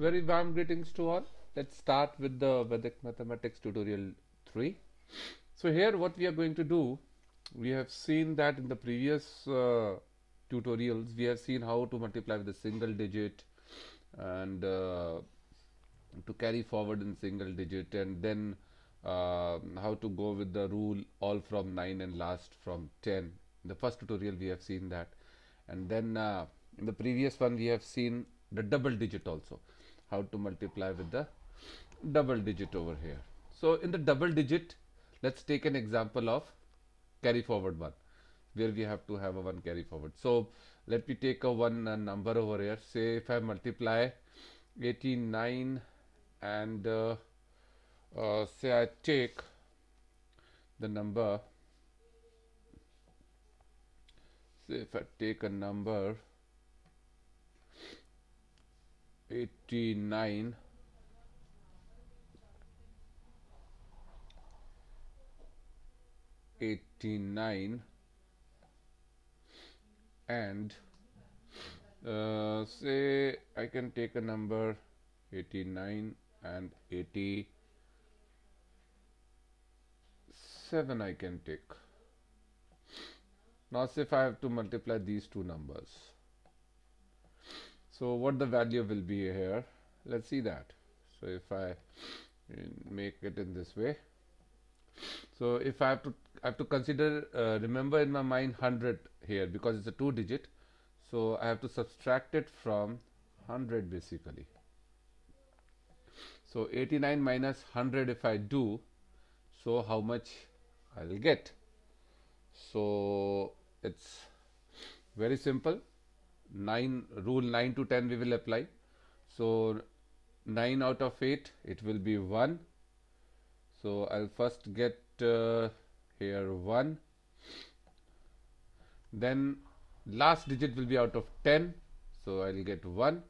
Very warm greetings to all. Let's start with the Vedic Mathematics tutorial 3. So here what we are going to do, we have seen that in the previous tutorials we have seen how to multiply with a single digit and to carry forward in single digit, and then how to go with the rule all from 9 and last from 10. In the first tutorial we have seen that, and then in the previous one we have seen the double digit also, how to multiply with the double digit over here. So in the double digit, let's take an example of carry forward one, where we have to have a one carry forward. So let me take a one number over here. Say if I multiply 89 and say I take the number, say if I take a number 89 and say I can take a number 89 and 87 I can take. Now say if I have to multiply these two numbers, so what the value will be here, let's see that. So if I make it in this way, so if I have to consider, remember in my mind 100 here because it's a two digit, so I have to subtract it from 100 basically. So 89 minus 100 if I do, so how much I will get? So it's very simple. 9 rule 9 to 10 we will apply. So 9 out of 8 it will be 1. So I'll first get here 1. Then last digit will be out of 10. So I'll get 1.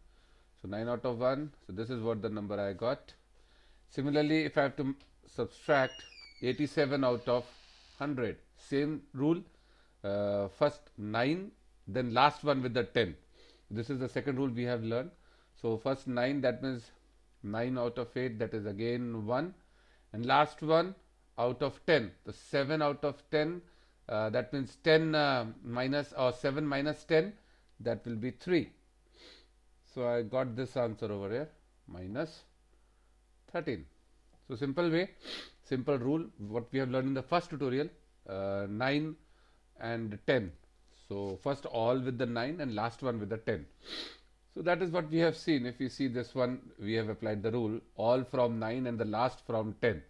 So 9 out of 1. So this is what the number I got. Similarly, if I have to subtract 87 out of 100, same rule. First 9, then last one with the 10. This is the second rule we have learned. So first 9, that means 9 out of 8, that is again 1. And last one out of 10, the 7 out of 10, that means 10 minus or 7 minus 10, that will be 3. So I got this answer over here, minus 13. So simple way, simple rule, what we have learned in the first tutorial, 9 and 10. So first all with the 9 and last one with the 10. So that is what we have seen. If you see this one, we have applied the rule all from 9 and the last from 10.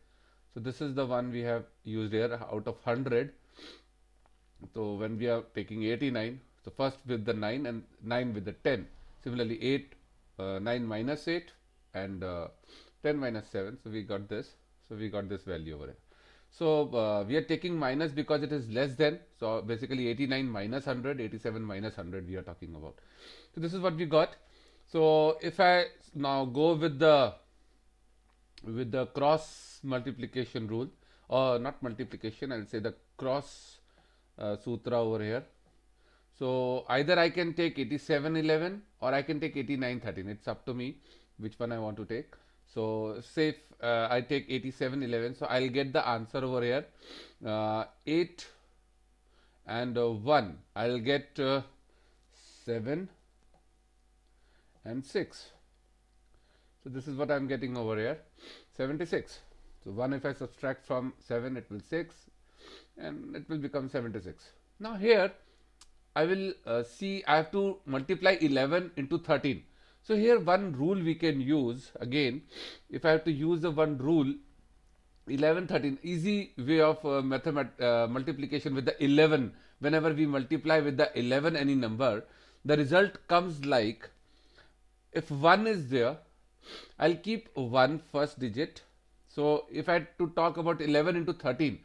So this is the one we have used here out of 100. So when we are taking 89, so first with the 9 and 9 with the 10. Similarly 8, 9 minus 8 and 10 minus 7. So we got this. So we got this value over here. So we are taking minus because it is less than. So basically 89 minus 100, 87 minus 100 we are talking about. So this is what we got. So if I now go with the cross multiplication rule, or not multiplication, I'll say the cross sutra over here. So either I can take 8711 or I can take 8913. It's up to me which one I want to take. So say if I take 8711, so I'll get the answer over here 8 and 1. I'll get 7 and 6. So this is what I'm getting over here, 76. So 1 if I subtract from 7, it will 6 and it will become 76. Now here I will see I have to multiply 11 into 13. So here one rule we can use again. If I have to use the one rule 11, 13, easy way of multiplication with the 11. Whenever we multiply with the 11 any number, the result comes like, if 1 is there, I'll keep 1 first digit. So if I had to talk about 11 into 13,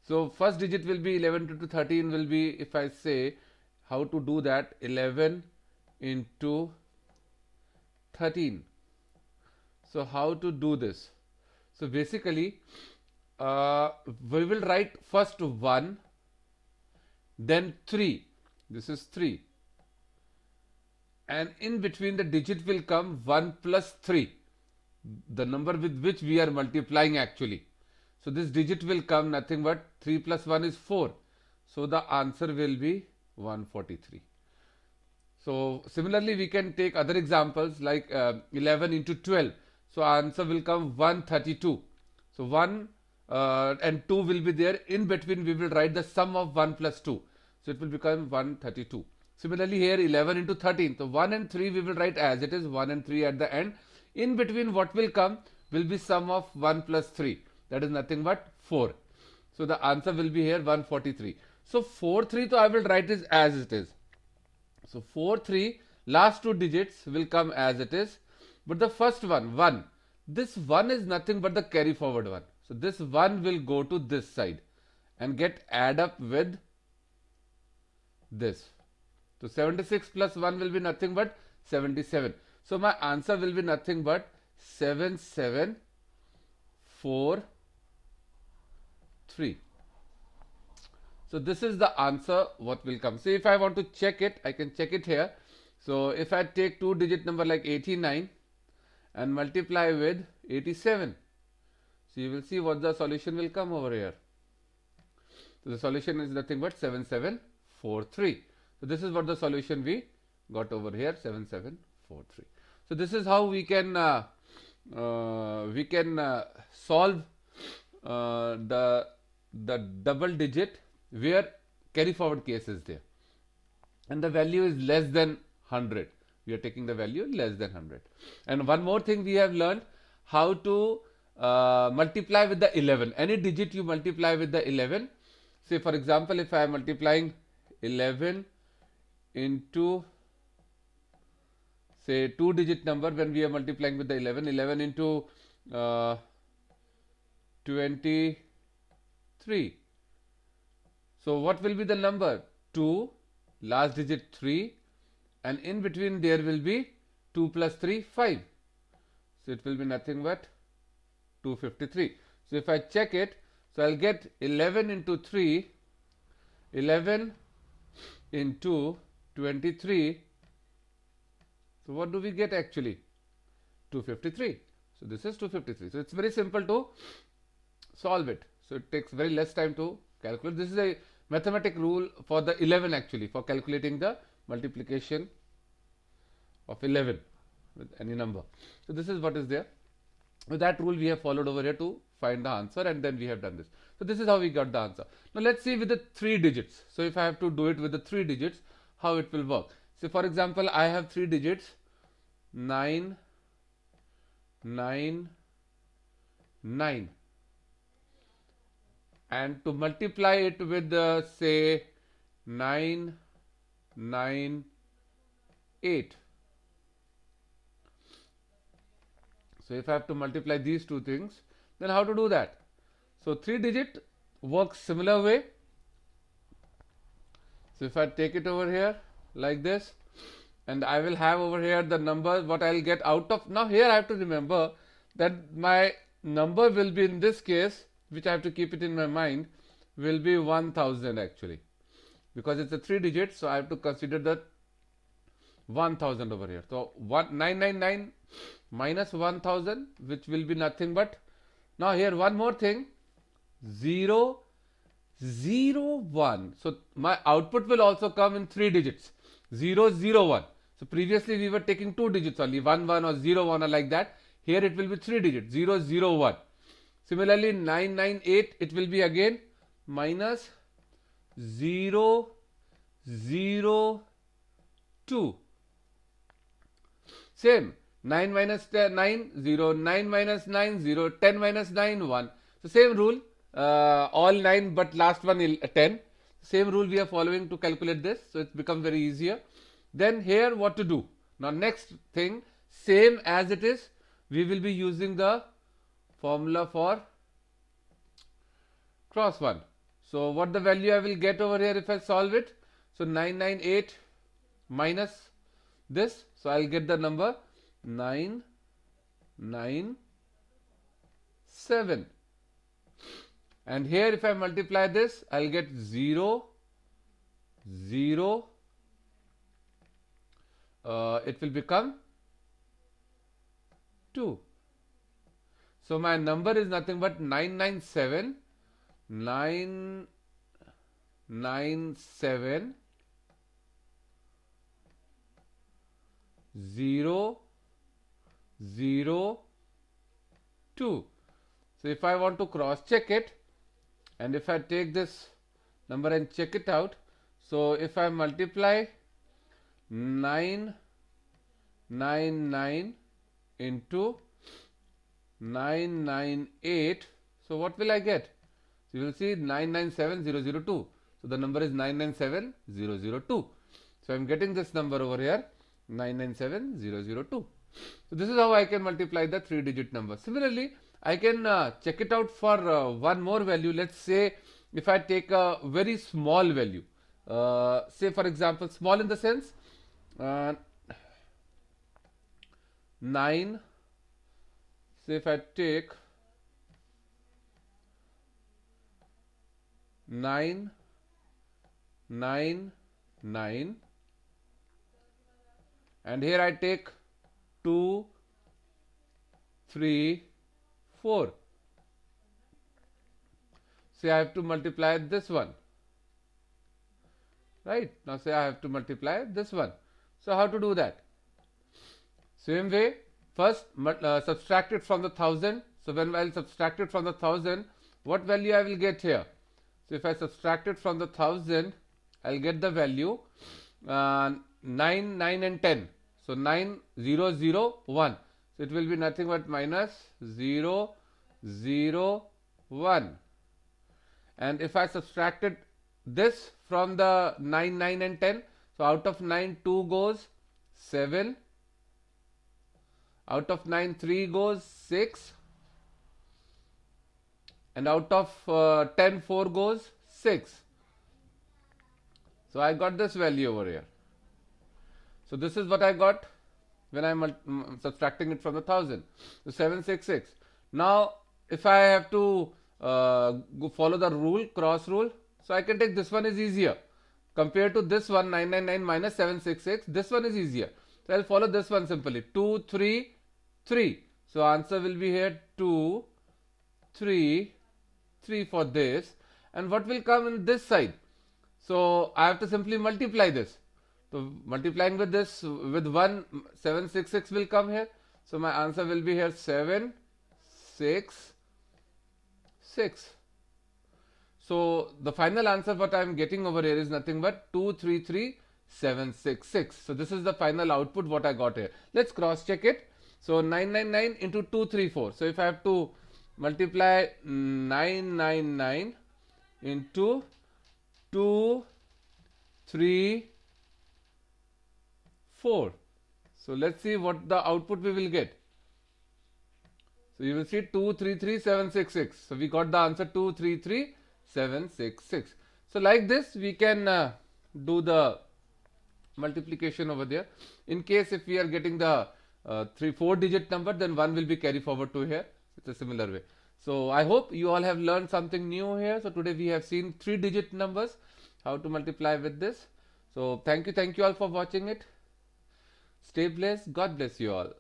so first digit will be 11 into 13 will be, if I say how to do that, 11 into 13. So how to do this? So basically we will write first 1, then 3. This is 3. and in between the digit will come 1 plus 3, the number with which we are multiplying actually. So this digit will come nothing but 3 plus 1 is 4. So the answer will be 143. So similarly we can take other examples like 11 into 12. So answer will come 132. So 1 and 2 will be there. In between we will write the sum of 1 plus 2. So it will become 132. Similarly here 11 into 13. So 1 and 3 we will write as it is, 1 and 3 at the end. In between what will come will be sum of 1 plus 3. That is nothing but 4. So the answer will be here 143. So 4-3 so I will write it as it is. So 4-3 last two digits will come as it is. But the first one 1. This 1 is nothing but the carry forward one. So this 1 will go to this side and get add up with this. So 76 plus 1 will be nothing but 77. So my answer will be nothing but 7743. So this is the answer what will come. So if I want to check it, I can check it here. So if I take two digit number like 89 and multiply with 87, so you will see what the solution will come over here. So the solution is nothing but 7743. So this is what the solution we got over here, 7743. So this is how we can solve the double digit where carry forward case is there and the value is less than 100. We are taking the value less than 100. And one more thing we have learned, how to multiply with the 11. Any digit you multiply with the 11. Say for example, if I am multiplying 11 into say two digit number, when we are multiplying with the 11 into 23. So what will be the number? 2, last digit 3, and in between there will be 2 plus 3, 5. So it will be nothing but 253. So if I check it, so I'll get 11 into 3, 11 into 23. So what do we get actually? 253. So this is 253. So it's very simple to solve it. So it takes very less time to calculate. This is a mathematic rule for the 11 actually, for calculating the multiplication of 11 with any number. So this is what is there. With that rule we have followed over here to find the answer, and then we have done this. So this is how we got the answer. Now let's see with the 3 digits. So if I have to do it with the 3 digits, how it will work. So for example, I have 3 digits 9, 9, 9. And to multiply it with say 9, 9, 8. So if I have to multiply these two things, then how to do that? So 3 digit works similar way. So if I take it over here like this, and I will have over here the number what I'll get out of. Now here I have to remember that my number will be, in this case, which I have to keep it in my mind, will be 1000 actually, because it's a 3 digit. So I have to consider that 1000 over here. So 999 minus 1000, which will be nothing but, now here one more thing, 0, 0, 1. So my output will also come in 3 digits, 0, 0, 1. So previously we were taking 2 digits only, 1, 1 or 0, 1 or like that. Here it will be 3 digits, 0, 0, 1. Similarly 998, it will be again minus 0, 0, 2. Same, 9 minus 10, 9, 0, 9 minus 9, 0, 10 minus 9, 1. So same rule, all 9 but last one 10. Same rule we are following to calculate this. So it's become very easier. Then here what to do? Now next thing, same as it is, we will be using the formula for cross one. So what the value I will get over here if I solve it? So 998 minus this. So I'll get the number 997. And here if I multiply this, I'll get 0, 0, it will become 2. So my number is nothing but 997 997 0 0 2. So if I want to cross check it, and if I take this number and check it out, so if I multiply 999 into 998, so what will I get? So you will see 997002. So the number is 997002. So I am getting this number over here, 997002. So this is how I can multiply the 3-digit number. Similarly, I can check it out for one more value. Let's say if I take a very small value, say for example, small in the sense 9. Say if I take 999 and here I take 2, 3, 4. Say I have to multiply this one. Right? Now say I have to multiply this one. So how to do that? Same way, first subtract it from the 1000. So when I'll subtract it from the 1000, what value I will get here? So if I subtract it from the 1000, I'll get the value 9, 9 and 10. So 9, 0, 0, 1. So it will be nothing but minus 0, 0, 1. And if I subtracted this from the 9, 9 and 10, so out of 9, 2 goes 7. Out of 9, 3 goes 6. And out of 10, 4 goes 6. So I got this value over here. So this is what I got when I'm subtracting it from the 1000. So 766. Now if I have to go follow the rule, cross rule, so I can take this one is easier. Compared to this one, 999 minus 766, this one is easier. So I'll follow this one simply. 2, 3, 3. So answer will be here 2, 3, 3 for this. And what will come in this side? So I have to simply multiply this. So multiplying with this with 1, 766 will come here. So my answer will be here 7, 6, 6. So the final answer what I am getting over here is nothing but 233766. So this is the final output what I got here. Let's cross check it. So 999 into 234. So if I have to multiply 999 into 2, 3, 4. So let's see what the output we will get. So you will see 233766. So we got the answer 233766. So like this we can do the multiplication over there. In case if we are getting the 4-digit number, then 1 will be carried forward to here. It's a similar way. So I hope you all have learned something new here. So today we have seen 3-digit numbers, how to multiply with this. So thank you all for watching it. Stay blessed. God bless you all.